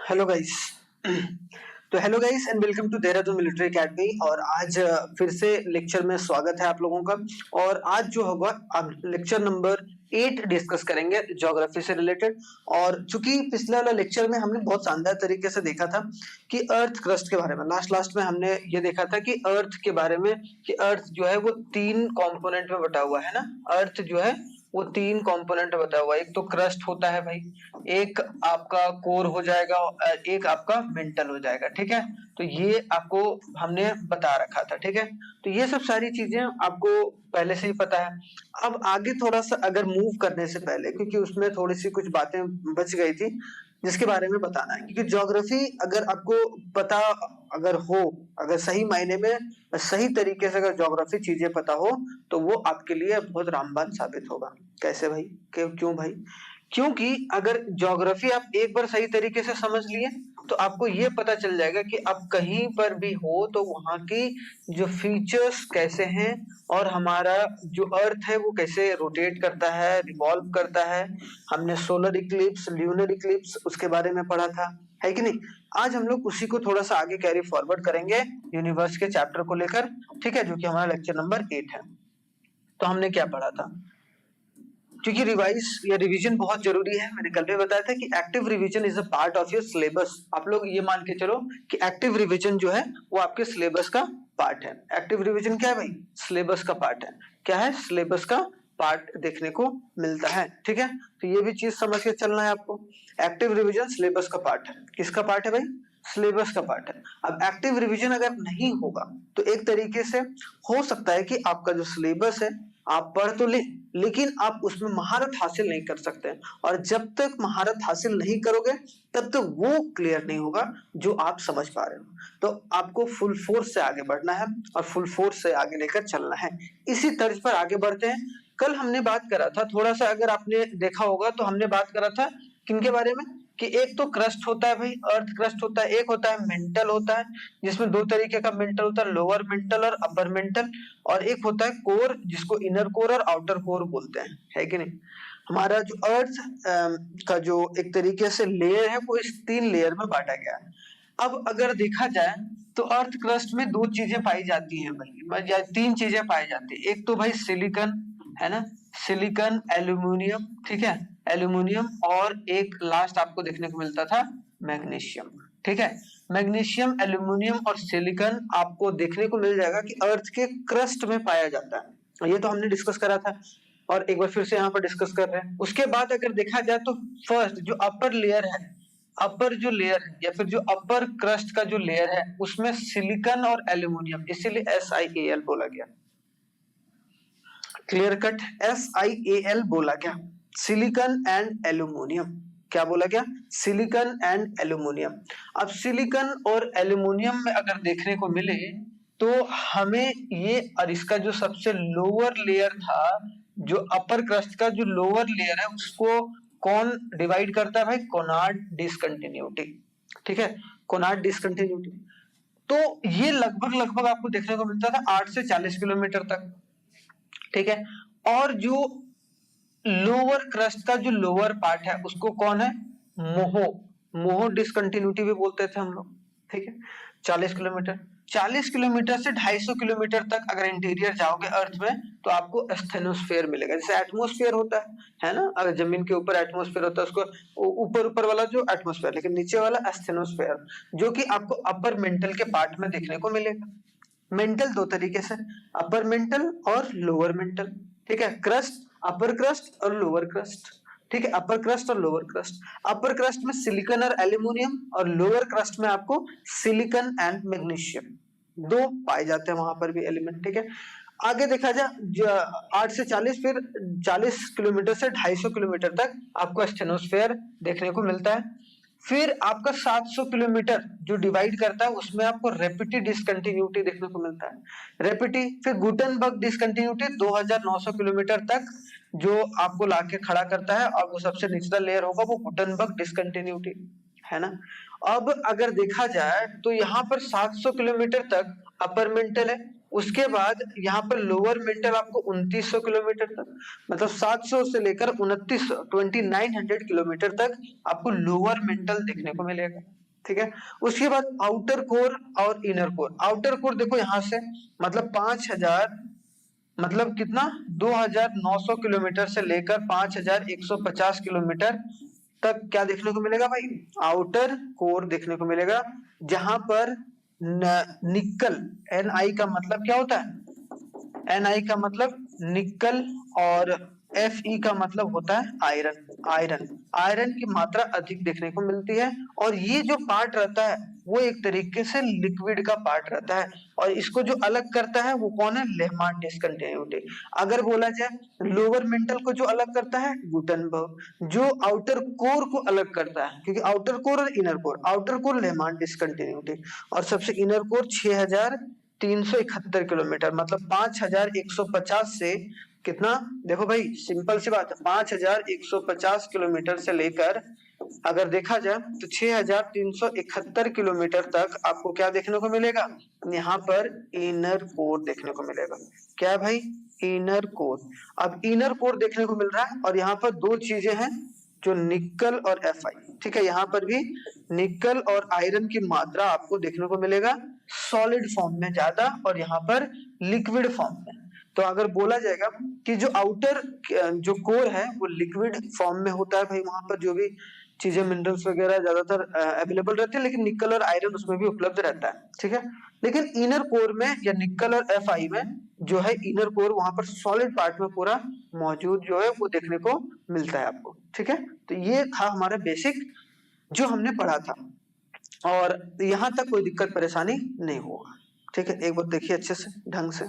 Hello guys. तो hello guys and welcome to Dehradun military academy. और आज फिर से लेक्चर में स्वागत है आप लोगों का। और आज जो होगा आप लेक्चर नंबर 8 डिस्कस करेंगे ज्योग्राफी से रिलेटेड। और चूंकि पिछले वाला लेक्चर में हमने बहुत शानदार तरीके से देखा था कि अर्थ क्रस्ट के बारे में, लास्ट में हमने ये देखा था कि अर्थ के बारे में, कि अर्थ जो है वो 3 कंपोनेंट में बटा हुआ है ना। अर्थ जो है वो 3 कंपोनेंट में बटा हुआ है। एक तो क्रस्ट होता है भाई, एक आपका कोर हो जाएगा, एक आपका मेंटल हो जाएगा। ठीक है, तो ये आपको हमने बता रखा था। ठीक है, तो ये सब सारी चीजें आपको पहले से ही पता है। अब आगे थोड़ा सा अगर मूव करने से पहले, क्योंकि उसमें थोड़ी सी कुछ बातें बच गई थी जिसके बारे में बताना है, क्योंकि ज्योग्राफी अगर आपको पता अगर हो, अगर सही मायने में सही तरीके से अगर ज्योग्राफी चीजें पता हो तो वो आपके लिए बहुत रामबाण साबित होगा। कैसे भाई? क्यों भाई? क्योंकि अगर ज्योग्राफी आप एक बार सही तरीके से समझ लिए तो आपको ये पता चल जाएगा कि आप कहीं पर भी हो तो वहां की जो फीचर्स कैसे हैं, और हमारा जो अर्थ है वो कैसे रोटेट करता है, रिवॉल्व करता है। हमने सोलर इक्लिप्स, ल्यूनर इक्लिप्स उसके बारे में पढ़ा था, है कि नहीं। आज हम लोग उसी को थोड़ा सा आगे कैरी फॉरवर्ड करेंगे यूनिवर्स के चैप्टर को लेकर। ठीक है, जो कि हमारा लेक्चर नंबर 8 है। तो हमने क्या पढ़ा था, क्योंकि रिवाइज या रिवीजन बहुत जरूरी है। मैंने कल भी बताया था कि active revision is a part of your syllabus. आप लोग ये मान के चलो कि एक्टिव रिवीजन जो है वो आपके सिलेबस का पार्ट है। एक्टिव रिवीजन क्या है भाई? सिलेबस का पार्ट है। क्या है? सिलेबस का पार्ट देखने को मिलता है। ठीक है, तो ये भी चीज समझ के चलना है आपको। एक्टिव रिवीजन सिलेबस का पार्ट है। किसका पार्ट है भाई? सिलेबस का पार्ट है। अब एक्टिव रिवीजन अगर नहीं होगा तो एक तरीके से हो सकता है कि आपका जो सिलेबस है आप पढ़ तो ले, लेकिन आप उसमें महारत हासिल नहीं कर सकते। और जब तक महारत हासिल नहीं करोगे तब तक वो क्लियर नहीं होगा जो आप समझ पा रहे हो। तो आपको फुल फोर्स से आगे बढ़ना है और फुल फोर्स से आगे लेकर चलना है। इसी तर्ज पर आगे बढ़ते हैं। कल हमने बात करा था, थोड़ा सा अगर आपने देखा होगा तो हमने बात करा था किनके बारे में, कि एक तो क्रस्ट होता है भाई, अर्थ क्रस्ट होता है, एक होता है मेंटल होता है, जिसमें 2 तरीके का मेंटल होता है, लोअर मेंटल और अपर मेंटल। और एक होता है कोर, जिसको इनर कोर और आउटर कोर बोलते हैं, है कि नहीं। हमारा जो अर्थ का जो एक तरीके से लेयर है वो इस 3 लेयर में बांटा गया है। अब अगर देखा जाए तो अर्थ क्रस्ट में 2 चीजें पाई जाती हैं भाई, या 3 चीजें पाई जाती है। एक तो भाई सिलिकॉन, है ना, सिलिकॉन, एल्यूमिनियम, ठीक है, एल्यूमिनियम, और एक लास्ट आपको देखने को मिलता था मैग्नीशियम। ठीक है, मैग्नीशियम, एल्यूमिनियम और सिलिकॉन आपको देखने को मिल जाएगा कि अर्थ के क्रस्ट में पाया जाता है। ये तो हमने डिस्कस करा था और एक बार फिर से यहाँ पर डिस्कस कर रहे हैं। उसके बाद अगर देखा जाए तो फर्स्ट जो अपर लेयर है, अपर जो लेयर है या फिर जो अपर क्रस्ट का जो लेयर है उसमें सिलिकॉन और एल्यूमिनियम, इसीलिए SiAl बोला गया। क्लियर कट, SiAl बोला गया, सिलिकॉन एंड एल्यूमिनियम। क्या बोला गया? Silicon and aluminium. अब सिलिकॉन और एल्यूमिनियम में अगर देखने को मिले तो हमें ये, और इसका जो सबसे लोअर लेयर था, जो अपर क्रस्ट का जो लोअर लेयर है उसको कौन डिवाइड करता है भाई? Konrad discontinuity. ठीक है, कोनार्ड डिसकंटिन्यूटी। तो ये लगभग लगभग आपको देखने को मिलता था 8 से 40 किलोमीटर तक। ठीक है, और जो लोअर क्रस्ट का जो लोअर पार्ट है उसको कौन है? मोहो, मोहो डिसकंटिन्यूटी भी बोलते थे हम लोग। ठीक है, 40 किलोमीटर, 40 किलोमीटर से 250 किलोमीटर तक अगर इंटीरियर जाओगे अर्थ में तो आपको स्टेनोस्फेयर मिलेगा। जैसे एटमोस्फेयर होता है ना, अगर जमीन के ऊपर एटमोस्फेयर होता है उसको ऊपर ऊपर वाला जो एटमोस्फेयर, लेकिन नीचे वाला स्टेनोस्फेयर, जो कि आपको अपर मेंटल के पार्ट में देखने को मिलेगा। मेंटल 2 तरीके से, अपर मेंटल और लोअर मेंटल। ठीक है, क्रस्ट, अपर क्रस्ट और लोअर क्रस्ट। ठीक है, अपर क्रस्ट और लोअर क्रस्ट। अपर क्रस्ट में सिलिकॉन और एल्यूमिनियम, और लोअर क्रस्ट में आपको सिलिकॉन एंड मैग्नीशियम 2 पाए जाते हैं वहां पर भी एलिमेंट। ठीक है, आगे देखा जाए 8 से 40, फिर 40 किलोमीटर से 250 किलोमीटर तक आपको स्टेनोस्फेयर देखने को मिलता है। फिर आपका 700 किलोमीटर जो डिवाइड करता है उसमें आपको रेपिटी डिसकंटिन्यूटी देखने को मिलता है, रेपिटी। फिर गुटनबर्ग डिसकंटिन्यूटी 2900 किलोमीटर तक जो आपको लाके खड़ा करता है, और वो सबसे निचला लेयर होगा वो गुटनबर्ग डिसकंटिन्यूटी, है ना। अब अगर देखा जाए तो यहाँ पर 700 किलोमीटर तक अपर मेंटल है, उसके बाद यहाँ पर लोअर मेंटल आपको 2900 किलोमीटर तक, मतलब 700 से लेकर 2900 किलोमीटर तक आपको लोअर मेंटल देखने को मिलेगा। ठीक है, उसके बाद आउटर कोर और इनर कोर। आउटर कोर देखो यहाँ से मतलब 5000, मतलब कितना 2900 किलोमीटर से लेकर 5150 किलोमीटर तक क्या देखने को मिलेगा भाई, आउटर कोर देखने को मिलेगा, जहां पर निकल, Ni का मतलब क्या होता है, Ni का मतलब निकल और Fe का मतलब होता है आयरन। आयरन की मात्रा अधिक देखने को मिलती है, और ये जो पार्ट रहता है वो एक तरीके से लिक्विड का पार्ट रहता है, और इसको जो अलग करता है वो कौन है, लेहमान डिस्कंटिन्यूटी। अगर बोला जाए लोअर मेंटल को जो अलग करता है गुटनबर्ग, जो आउटर कोर को अलग करता है, क्योंकि आउटर कोर और inner core, outer core Lehmann discontinuity, और सबसे इनर कोर 6371 किलोमीटर, मतलब 5150 से कितना, देखो भाई सिंपल सी बात है, 5150 किलोमीटर से लेकर अगर देखा जाए तो 6371 किलोमीटर तक आपको क्या देखने को मिलेगा, यहाँ पर इनर कोर देखने को मिलेगा। क्या है भाई, इनर कोर। अब इनर कोर देखने को मिल रहा है, और यहाँ पर दो चीजें हैं जो निकल और Fi। ठीक है, यहाँ पर भी निकल और आयरन की मात्रा आपको देखने को मिलेगा सॉलिड फॉर्म में ज्यादा, और यहाँ पर लिक्विड फॉर्म में। तो अगर बोला जाएगा कि जो आउटर जो कोर है वो लिक्विड फॉर्म में होता है भाई, वहां पर जो भी चीजें मिनरल्स वगैरह ज्यादातर अवेलेबल रहते हैं, लेकिन निकल और आयरन उसमें भी उपलब्ध रहता है। ठीक है, लेकिन इनर कोर में या निकल और Fi में जो है इनर कोर, वहां पर सॉलिड पार्ट में पूरा मौजूद जो है वो देखने को मिलता है आपको। ठीक है, तो ये था हमारा बेसिक जो हमने पढ़ा था, और यहाँ तक कोई दिक्कत परेशानी नहीं होगा। ठीक है, एक बार देखिए अच्छे से ढंग से।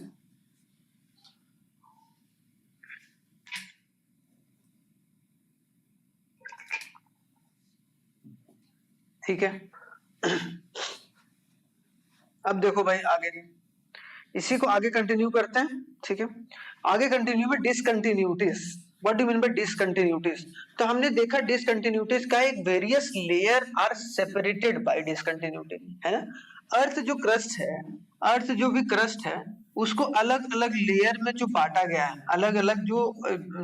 ठीक है, अब देखो भाई आगे, इसी को आगे कंटिन्यू करते हैं। ठीक है, आगे कंटिन्यू में discontinuities. What do mean by discontinuities? तो हमने देखा डिसकंटिन्यूटीज का एक various layer are separated by discontinuity, है ना। अर्थ जो क्रस्ट है, अर्थ जो भी क्रस्ट है, उसको अलग अलग लेयर में जो बांटा गया है, अलग अलग जो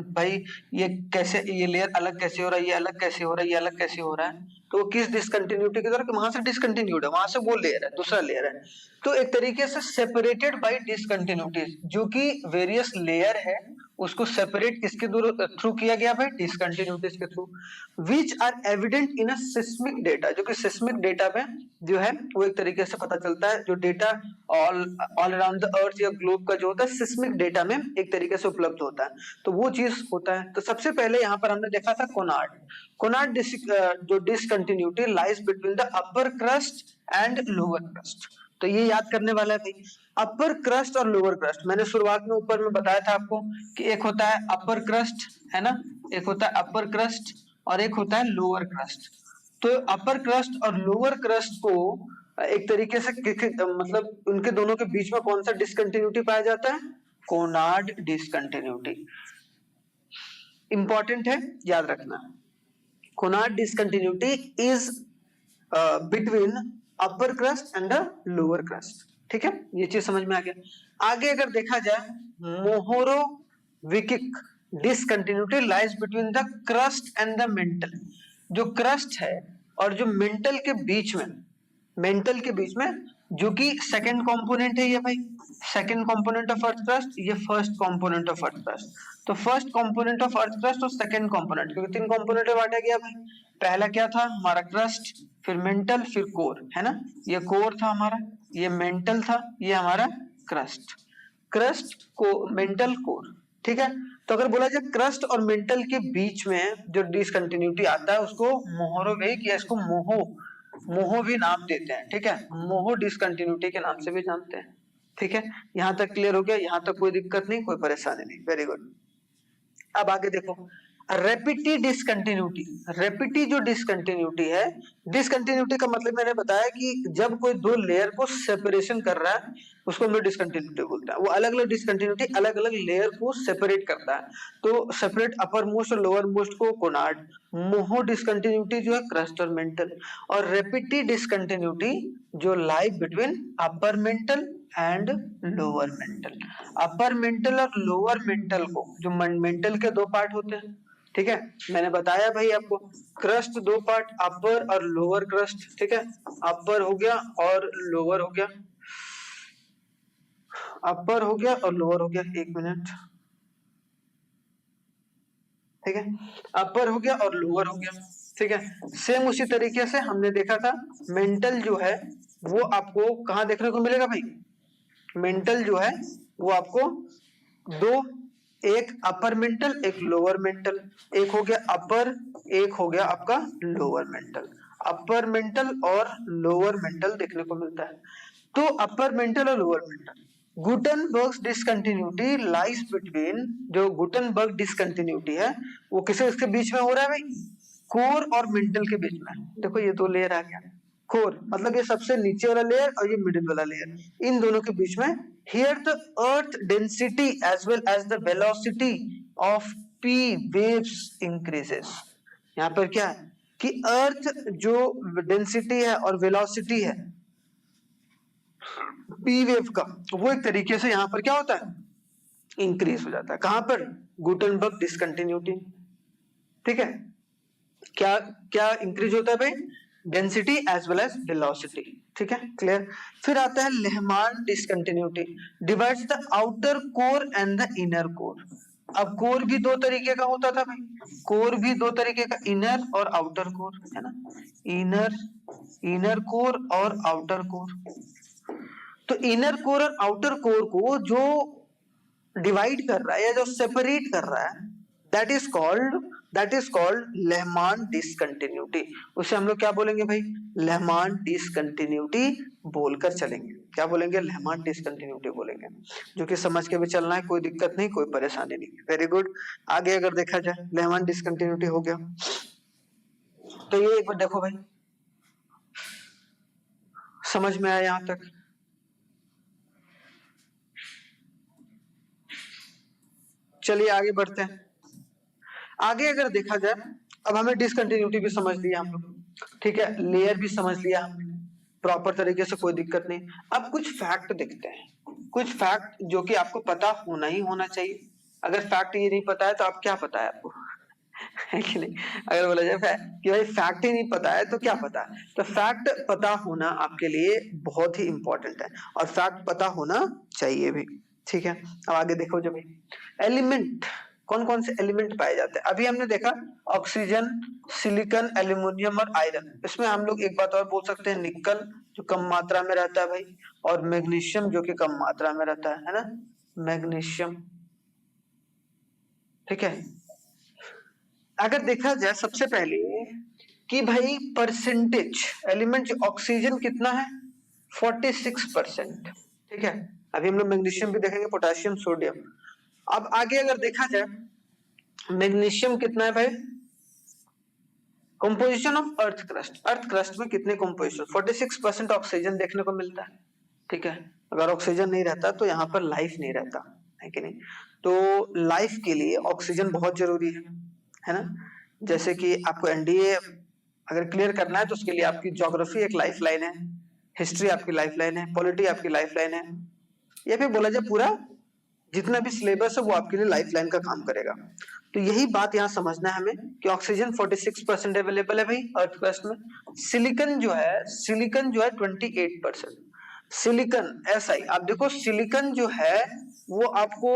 भाई ये कैसे, ये लेयर अलग कैसे हो रहा है, ये अलग कैसे हो रहा है, ये अलग कैसे हो रहा है, तो किस डिसकंटिन्यूटी के द्वारा, वहां से डिसकंटिन्यूड है, वहां से वो लेयर है, दूसरा लेयर है। तो एक तरीके से सेपरेटेड बाय डिसकंटिन्यूटीज, जो कि वेरियस लेयर है उसको सेपरेट किसके थ्रू किया गया भाई, डिसकंटिन्यूटीज के through, which are evident in a seismic data, जो कि सिस्मिक डेटा में जो है वो एक तरीके से पता चलता है, जो data all around the earth या ग्लोब का जो होता है सिस्मिक डेटा में एक तरीके से उपलब्ध होता है, तो वो चीज होता है। तो सबसे पहले यहाँ पर हमने देखा था कोनार्ड। कोनार्ड जो discontinuity lies between the upper crust and lower crust. तो ये याद करने वाला है भाई, अपर क्रस्ट और लोअर क्रस्ट। मैंने शुरुआत में ऊपर में बताया था आपको कि एक होता है अपर क्रस्ट, है ना, एक होता है अपर क्रस्ट और एक होता है लोअर क्रस्ट। तो अपर क्रस्ट और लोअर क्रस्ट को एक तरीके से मतलब उनके दोनों के बीच में कौन सा डिसकंटिन्यूटी पाया जाता है, कोनार्ड डिसकंटिन्यूटी। इंपॉर्टेंट है, याद रखना। Konrad discontinuity is between upper crust and the lower crust. ठीक है, ये चीज समझ में आ गया। आगे अगर देखा जाए Mohorovicic discontinuity lies between the crust and the mantle. जो क्रस्ट है और जो मेंटल के बीच में, मेंटल के बीच में जो कि सेकंड कंपोनेंट है ये भाई, second component of earth crust, ये first component of earth crust. तो first component of earth crust और सेकंड कंपोनेंट, क्योंकि तीन कंपोनेंट में बांटा गया भाई। पहला क्या था हमारा क्रस्ट, फिर मेंटल, फिर कोर, है ना। ये कोर था हमारा, ये मेंटल था, ये हमारा क्रस्ट। क्रस्ट को मेंटल कोर, ठीक है। तो अगर बोला जाए क्रस्ट और मेंटल के बीच में जो डिसकंटिन्यूटी आता है उसको मोहोरोविक या इसको मोहो भी नाम देते हैं। ठीक है, मोहो डिसकंटिन्यूटी के नाम से भी जानते हैं। ठीक है, यहाँ तक क्लियर हो गया, यहाँ तक कोई दिक्कत नहीं, कोई परेशानी नहीं, वेरी गुड। अब आगे देखो रेपिटी डिसकंटिन्यूटी। रेपिटी जो डिसकंटिन्यूटी है, डिसकंटिन्यूटी का मतलब मैंने बताया कि जब कोई दो लेयर को सेपरेशन कर रहा है उसको हम लोग डिसकंटिन्यूटी बोलते हैं। वो अलग अलग डिसकंटिन्यूटी अलग अलग लेयर को सेपरेट करता है। तो सेपरेट अपर मोस्ट और लोअर मोस्ट को कोनार्ड, मोहो डिसकंटिन्यूटी जो है क्रस्ट और मेंटल, और रेपिटी डिसकंटिन्यूटी जो lie between upper mantle, and lower mental. Upper mantle और लोअर मेंटल को, जो मेंटल के दो पार्ट होते हैं, ठीक है, मैंने बताया भाई आपको, क्रस्ट दो पार्ट, अपर और लोअर क्रस्ट, ठीक है, अपर हो गया और लोअर हो गया, अपर हो गया और लोअर हो गया, एक मिनट, ठीक है, अपर हो गया और लोअर हो गया, ठीक है। सेम उसी तरीके से हमने देखा था मेंटल जो है वो आपको कहाँ देखने को मिलेगा भाई, मेंटल जो है वो आपको दो, एक अपर मेंटल एक लोअर मेंटल, एक हो गया अपर, एक हो गया आपका लोअर मेंटल, अपर मेंटल और लोअर मेंटल देखने को मिलता है। तो अपर मेंटल और lower mental, Gutenberg discontinuity lies between, जो गुटनबर्ग डिसकंटिन्यूटी है वो किसके इसके बीच में हो रहा है भाई, कोर और मेंटल के बीच में। देखो ये दो लेयर आ गया, कोर मतलब ये सबसे नीचे वाला लेयर और ये मिडिल वाला लेयर, इन दोनों के बीच में। Here the earth density as well as the velocity of P waves increases. यहाँ पर क्या है कि अर्थ जो डेंसिटी है और वेलोसिटी है पी वेव का, वो एक तरीके से यहाँ पर क्या होता है, इंक्रीज हो जाता है। कहां पर, गुटनबर्ग डिसकंटिन्यूटी, ठीक है। क्या क्या इंक्रीज होता है भाई, density as well as velocity, ठीक है, क्लियर। फिर आता है Lehmann discontinuity, divides the outer core and the inner core. अब कोर भी दो तरीके का होता था भाई, कोर भी दो तरीके का, इनर और आउटर कोर, है ना, इनर कोर और आउटर कोर। तो इनर कोर और आउटर कोर को जो डिवाइड कर रहा है या जो सेपरेट कर रहा है, दैट इज कॉल्ड लेहमान डिसकंटिन्यूटी। उसे हम लोग क्या बोलेंगे भाई, लेहमान डिसकंटिन्यूटी बोलकर चलेंगे। क्या बोलेंगे, लेहमान डिसकंटिन्यूटी बोलेंगे, जो कि समझ के भी चलना है, कोई दिक्कत नहीं, कोई परेशानी नहीं। Very good. आगे अगर देखा जाए, लेहमान डिसकंटिन्यूटी हो गया, तो ये एक बार देखो भाई, समझ में आया यहां तक, चलिए आगे बढ़ते हैं। आगे अगर देखा जाए, अब हमें डिसकंटिन्यूटी भी समझ लिया हम लोग, ठीक है, लेयर भी समझ लिया हमने प्रॉपर तरीके से, कोई दिक्कत नहीं। अब कुछ फैक्ट देखते हैं, कुछ फैक्ट जो कि आपको पता होना ही होना चाहिए। अगर फैक्ट ये नहीं पता है तो आप क्या पता है आपको है कि नहीं। अगर बोला जाए कि भाई फैक्ट ही नहीं पता है तो क्या पता है, तो फैक्ट पता होना आपके लिए बहुत ही इंपॉर्टेंट है, और फैक्ट पता होना चाहिए भी, ठीक है। अब आगे देखो, जब एलिमेंट, कौन कौन से एलिमेंट पाए जाते हैं, अभी हमने देखा ऑक्सीजन, सिलिकॉन, एल्यूमिनियम और आयरन। इसमें हम लोग एक बात और बोल सकते हैं, निकल जो कम मात्रा में रहता है भाई, और मैग्नीशियम जो कि कम मात्रा में रहता है ना, मैग्नीशियम, ठीक है। अगर देखा जाए सबसे पहले कि भाई परसेंटेज एलिमेंट, ऑक्सीजन कितना है, 46%, ठीक है। अभी हम लोग मैग्नीशियम भी देखेंगे, पोटेशियम, सोडियम। अब आगे अगर देखा जाए, मैग्नीशियम कितना है भाई, composition of earth crust, earth crust में कितने कंपोजिशन, 46% ऑक्सीजन देखने को मिलता है, ठीक है। अगर ऑक्सीजन नहीं रहता तो यहाँ पर लाइफ नहीं रहता, है कि नहीं। तो लाइफ के लिए ऑक्सीजन बहुत जरूरी है ना। जैसे कि आपको एनडीए अगर क्लियर करना है तो उसके लिए आपकी ज्योग्राफी एक लाइफ लाइन है, हिस्ट्री आपकी लाइफ लाइन है, पॉलिटी आपकी लाइफ लाइन है, या फिर बोला जाए पूरा जितना भी सिलेबस है वो आपके लिए लाइफ लाइन का काम करेगा। तो यही बात यहाँ समझना है हमें कि ऑक्सीजन 46% अवेलेबल है भाई अर्थ क्रस्ट में। सिलिकॉन जो है 28%। सिलिकॉन SI, आप देखो सिलिकॉन जो है वो आपको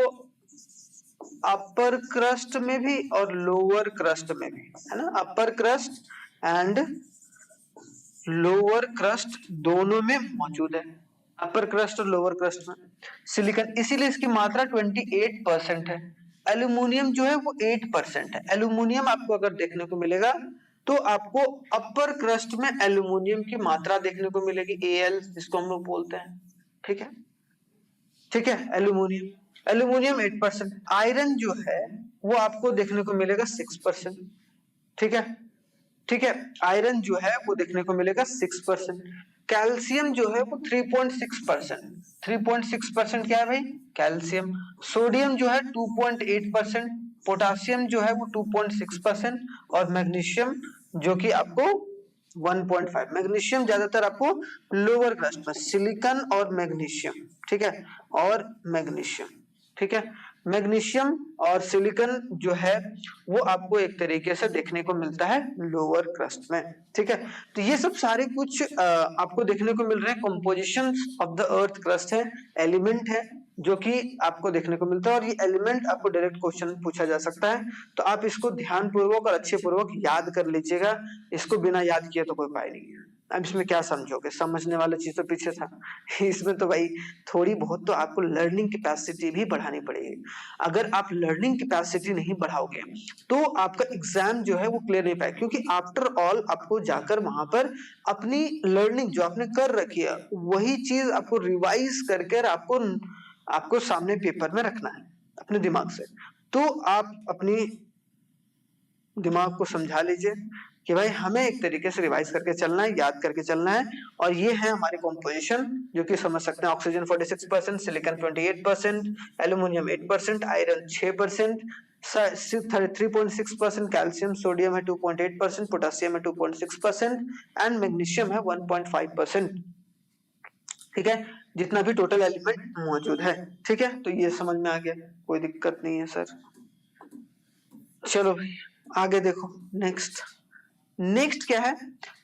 अपर क्रस्ट में भी और लोअर क्रस्ट में भी, है ना, अपर क्रस्ट एंड लोअर क्रस्ट दोनों में मौजूद है, अपर क्रस्ट और लोअर क्रस्ट में सिलिकॉन, इसीलिए इसकी मात्रा 28% है। एल्यूमिनियम जो है वो 8% है। एल्यूमिनियम आपको अगर देखने को मिलेगा तो आपको अपर क्रस्ट में एल्यूमिनियम की मात्रा देखने को मिलेगी, Al जिसको हम लोग बोलते हैं, ठीक है, ठीक है। एल्यूमिनियम 8%। आयरन जो है वो आपको देखने को मिलेगा 6%, ठीक है, ठीक है। आयरन जो है वो देखने को मिलेगा 6%। कैल्शियम जो है वो 3.6%, 3.6% क्या है भाई, कैल्शियम। सोडियम जो है 2.8%, पोटासियम जो है वो 2.6%, और मैग्नीशियम जो कि आपको 1.5। मैग्नीशियम ज्यादातर आपको लोअर क्रस्ट में, सिलिकॉन और मैग्नीशियम, ठीक है, और मैग्नीशियम, ठीक है। मैग्नीशियम और सिलिकॉन जो है वो आपको एक तरीके से देखने को मिलता है लोअर क्रस्ट में, ठीक है। तो ये सब सारे कुछ आपको देखने को मिल रहे हैं, composition of the earth crust है, एलिमेंट है जो कि आपको देखने को मिलता है, और ये एलिमेंट आपको डायरेक्ट क्वेश्चन पूछा जा सकता है, तो आप इसको ध्यान पूर्वक और अच्छे पूर्वक याद कर लीजिएगा, इसको बिना याद किए तो कोई उपाय नहीं है। अब इसमें क्या समझोगे, समझने वाला चीज तो पीछे था, इसमें तो भाई थोड़ी बहुत तो आपको लर्निंग कैपेसिटी भी बढ़ानी पड़ेगी। अगर आप लर्निंग कैपेसिटी नहीं बढ़ाओगे तो आपका एग्जाम जो है वो क्लियर नहीं पाएगा, क्योंकि आफ्टर ऑल आपको जाकर वहां पर अपनी लर्निंग जो आपने कर रखी है वही चीज आपको रिवाइज करके आपको सामने पेपर में रखना है अपने दिमाग से। तो आप अपनी दिमाग को समझा लीजिए कि भाई हमें एक तरीके से रिवाइज करके चलना है, याद करके चलना है, और ये है हमारी कॉम्पोजिशन जो कि समझ सकते हैं। Oxygen 46%, silicon 28%, aluminium 8%, iron 6%, 3.6%, calcium, sodium है 2.8%, पोटेशियम है 2.6% एंड मैग्नीशियम है 1.5%, ठीक है, जितना भी टोटल एलिमेंट मौजूद है, ठीक है। तो ये समझ में आ गया, कोई दिक्कत नहीं है सर। चलो भाई आगे देखो, नेक्स्ट क्या है,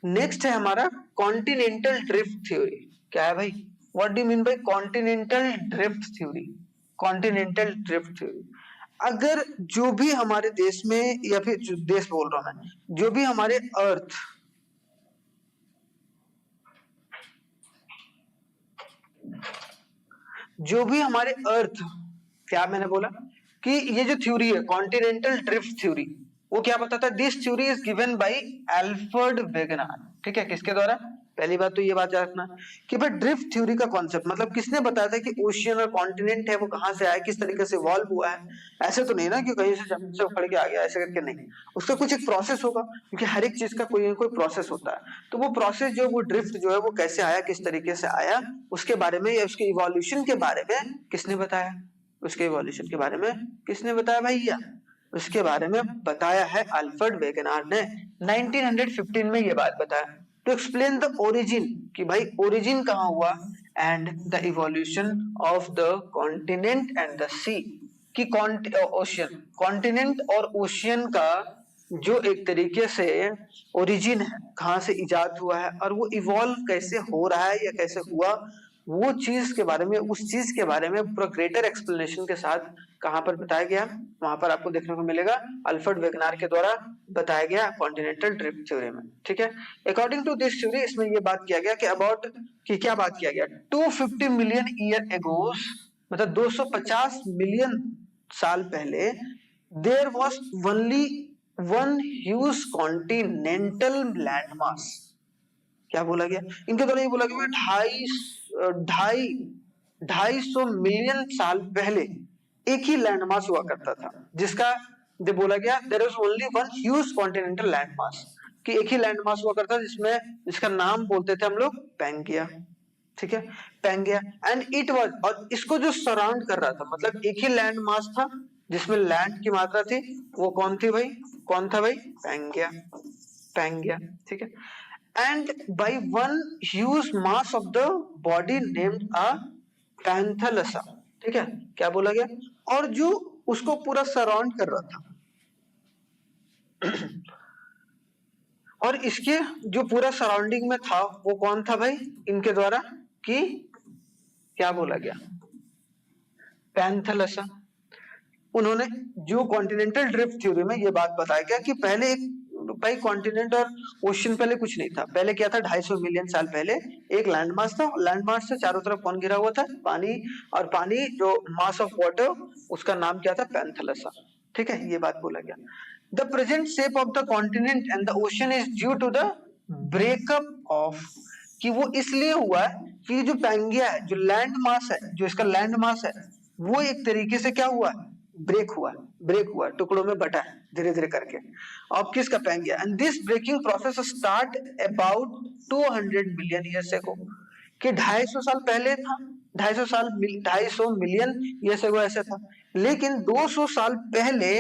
नेक्स्ट है हमारा कॉन्टिनेंटल ड्रिफ्ट थ्योरी। क्या है भाई, what do you mean by continental drift theory? Continental drift theory, अगर जो भी हमारे देश में, या फिर जो देश बोल रहा हूं मैं, जो भी हमारे अर्थ, जो भी हमारे अर्थ, क्या मैंने बोला कि ये जो थ्योरी है कॉन्टिनेंटल ड्रिफ्ट थ्योरी, वो क्या बताता है, this theory is given by Alfred Wegener, ठीक है, किसके द्वारा? पहली बात तो ये बात याद रखना कि भाई ड्रिफ्ट थ्योरी का कॉन्सेप्ट मतलब किसने बताया था कि ओशियन और कॉन्टिनेंट है वो कहां से आया, किस तरीके से इवॉल्व हुआ है। ऐसे तो नहीं ना कि कहीं से जमीन से उखड़ के आ गया, ऐसे करके नहीं, उसका कुछ एक प्रोसेस होगा, क्योंकि हर एक चीज का कोई ना कोई प्रोसेस होता है। तो वो प्रोसेस जो वो ड्रिफ्ट जो है वो कैसे आया, किस तरीके से आया, उसके बारे में या उसके इवोल्यूशन के बारे में किसने बताया, उसके इवोल्यूशन के बारे में किसने बताया भैया, उसके बारे में बताया है अल्फ्रेड वेगनर ने 1915 में ये बात बताया। टू एक्सप्लेन द ओरिजिन, कि भाई ओरिजिन कहाँ हुआ, and the evolution of the continent and the sea, कि ओशियन, कॉन्टिनेंट और ओशियन का जो एक तरीके से ओरिजिन है, कहाँ से इजाद हुआ है, और वो इवॉल्व कैसे हो रहा है या कैसे हुआ, वो चीज के बारे में, उस चीज के बारे में पूरा ग्रेटर एक्सप्लेनेशन के साथ कहां पर बताया गया, वहां पर आपको देखने को मिलेगा अल्फ्रेड वेगनर के द्वारा बताया गया कॉन्टिनेंटल ड्रिफ्ट थ्योरी में, ठीक है। अकॉर्डिंग टू दिस थ्योरी, इसमें ये बात किया गया कि अबाउट, कि क्या बात किया गया, 250 मिलियन ईयर एगो, मतलब 250 मिलियन साल पहले, there was only one huge continental landmass. क्या बोला गया इनके द्वारा, ये बोला गया ढाई 250 मिलियन साल पहले एक ही लैंडमास हुआ करता था, जिसका जो बोला गया there is only one huge continental landmass, कि एक ही लैंडमास हुआ करता था जिसमें, जिसका नाम बोलते थे हम लोग पैंगिया, ठीक है, पैंगिया, एंड इट वाज, और इसको जो सराउंड कर रहा था, मतलब एक ही लैंडमास था जिसमें लैंड की मात्रा थी, वो कौन थी भाई, कौन था भाई, पैंगिया, पैंगिया, ठीक है। And by one huge mass of the body named a पैंथलसा, ठीक है, क्या बोला गया, और जो उसको पूरा सराउंड कर रहा था, और इसके जो पूरा सराउंडिंग में था वो कौन था भाई, इनके द्वारा, कि क्या बोला गया, पैंथलसा। उन्होंने जो कॉन्टिनेंटल ड्रिफ्ट थ्योरी में ये बात बताया गया कि पहले एक, भाई कॉन्टिनेंट और ओशन पहले कुछ नहीं था, पहले क्या था, 250 मिलियन साल पहले एक लैंडमास था, लैंडमास से चारों तरफ कौन घिरा हुआ था, पानी, और पानी जो मास ऑफ वाटर, उसका नाम क्या था, पैंथलसा, ठीक है, ये बात बोला गया। The present shape of the continent and the ocean is due to the breakup of, कि वो इसलिए हुआ कि जो पैंगिया है, जो लैंड मास है, जो इसका लैंड मास है, वो एक तरीके से क्या हुआ, ब्रेक हुआ, टुकड़ों में बटा है धीरे धीरे करके, अब किसका, Pangaea, and this breaking process start about 200 million years ago, कि 250 साल पहले था, 250 मिलियन ईयर्स अगो ऐसा था, लेकिन 200 साल पहले